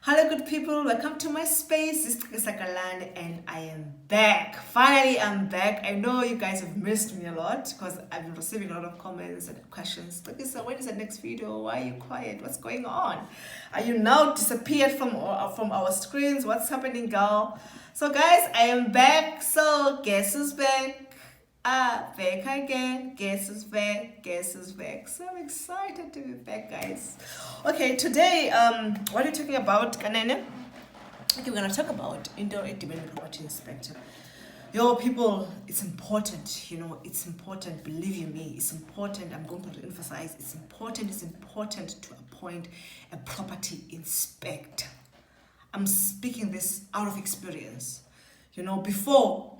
Hello, good people. Welcome to my space. This is Sakaland, and I am back. Finally, I'm back. I know you guys have missed me a lot because I've been receiving a lot of comments and questions. Lisa, when is the next video? Why are you quiet? What's going on? Are you now disappeared from our screens? What's happening, girl? So, guys, I am back. So, guess who's back? Back again. Guess who's back? Guess who's back? So I'm excited to be back, guys. Okay, today, what are we talking about, Kanene? Okay, we're gonna talk about indoor independent property inspector. Yo, people, it's important, it's important, believe you me, it's important. I'm going to emphasize it's important to appoint a property inspector. I'm speaking this out of experience. Before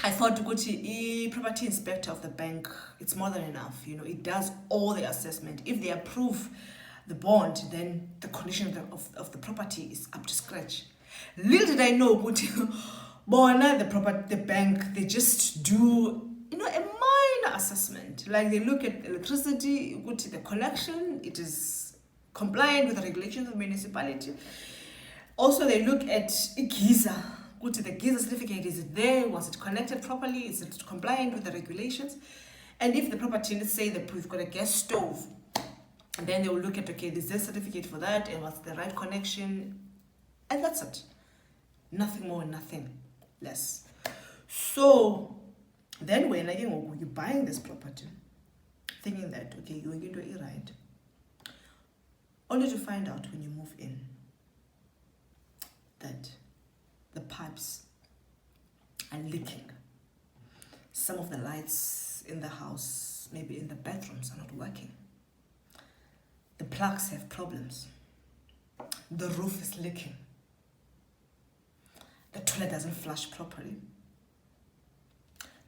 I thought Gucci, property inspector of the bank, it's more than enough. It does all the assessment. If they approve the bond, then the condition of the property is up to scratch. Little did I know, Gucci, the bank, they just do, a minor assessment. Like they look at electricity, Gucci, the connection, it is compliant with the regulations of the municipality. Also, they look at Igiza. Go to the Giza certificate, is it there? Was it connected properly? Is it compliant with the regulations? And if the property, let's say that we've got a gas stove, and then they will look at, okay, there's this certificate for that, and what's the right connection? And that's it. Nothing more, nothing less. So then when again you're buying this property, thinking that, okay, you're going to do it right, only to find out when you move in that the pipes are leaking. Some of the lights in the house, maybe in the bathrooms, are not working. The plugs have problems. The roof is leaking. The toilet doesn't flush properly.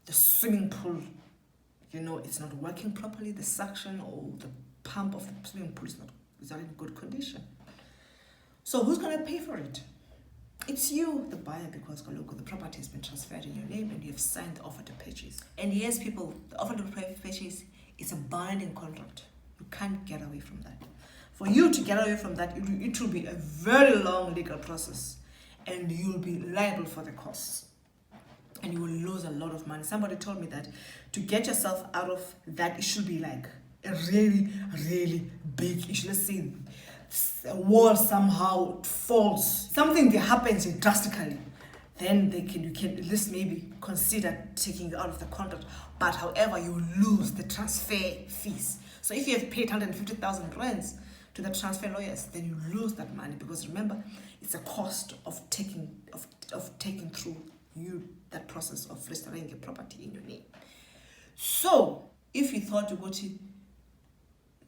The swimming pool, it's not working properly. The suction or the pump of the swimming pool is not in good condition. So who's going to pay for it? It's you, the buyer, because look, the property has been transferred in your name and you have signed the offer to purchase. And yes, people, the offer to purchase is a binding contract. You can't get away from that. For you to get away from that, it will be a very long legal process and you'll be liable for the costs. And you will lose a lot of money. Somebody told me that to get yourself out of that, it should be like a really, really big issue. Let's say a wall somehow falls, something that happens drastically, then you can at least maybe consider taking it out of the contract. But however, you lose the transfer fees. So if you have paid 150,000 rands to the transfer lawyers, then you lose that money, because remember, it's a cost of taking through that process of registering a property in your name. So if you thought to go to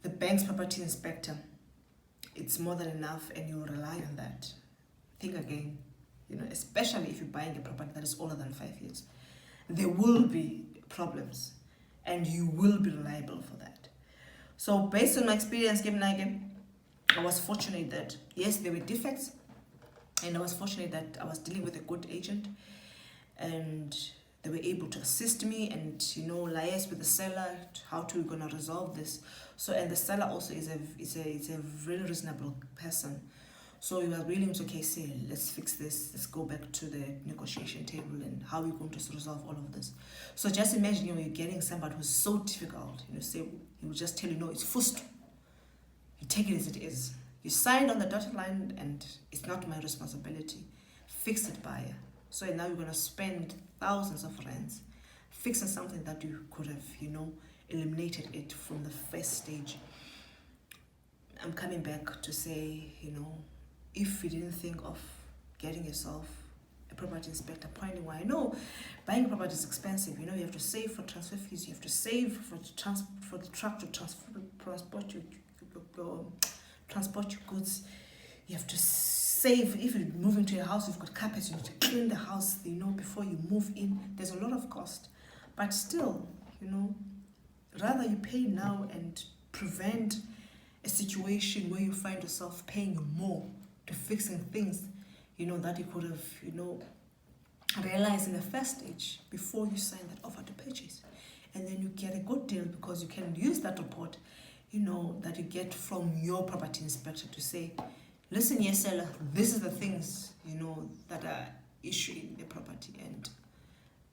the bank's property inspector, it's more than enough and you rely on that, think again, especially if you're buying a property that is older than 5 years. There will be problems and you will be liable for that. So based on my experience, I was fortunate that, yes, there were defects, and I was fortunate that I was dealing with a good agent and they were able to assist me and, liaise with the seller, how to gonna resolve this. So, and the seller also is a very reasonable person. So we were willing to, okay, say, let's fix this, let's go back to the negotiation table and how we're going to resolve all of this. So just imagine, you're getting somebody who's so difficult, say, he will just tell you, no, it's first. You take it as it is. You signed on the dotted line and it's not my responsibility. Fix it, buyer. So now you're going to spend thousands of rands fixing something that you could have, eliminated it from the first stage. I'm coming back to say, if you didn't think of getting yourself a property inspector, pointing why I know buying a property is expensive. You have to save for transfer fees. You have to save for the truck to transport your goods. You have to save. If you move into a house, you've got carpets, you need to clean the house, before you move in. There's a lot of cost. But still, rather you pay now and prevent a situation where you find yourself paying more to fixing things, that you could have, realized in the first stage before you sign that offer to purchase. And then you get a good deal because you can use that report, that you get from your property inspector to say, listen, yes, seller, this is the things, that are issuing the property, and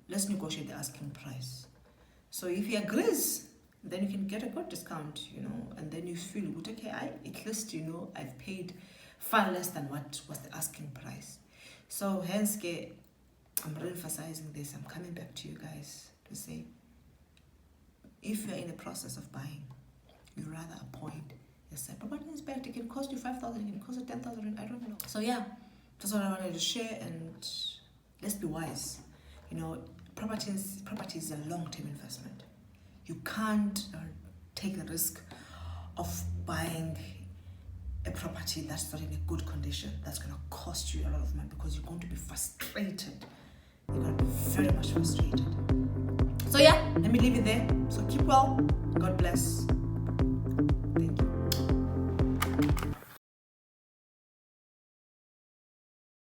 let's negotiate the asking price. So if he agrees, then you can get a good discount, and then you feel good, okay, at least, I've paid far less than what was the asking price. So hence, I'm re-emphasizing this. I'm coming back to you guys to say, if you're in the process of buying, you rather appoint a property inspector. It can cost you 5,000, it can cost you 10,000, I don't know. So yeah, that's what I wanted to share, and let's be wise. Property is a long-term investment. You can't take the risk of buying a property that's not in a good condition. That's going to cost you a lot of money, because you're going to be frustrated. You're going to be very much frustrated. So yeah, let me leave it there. So keep well. God bless.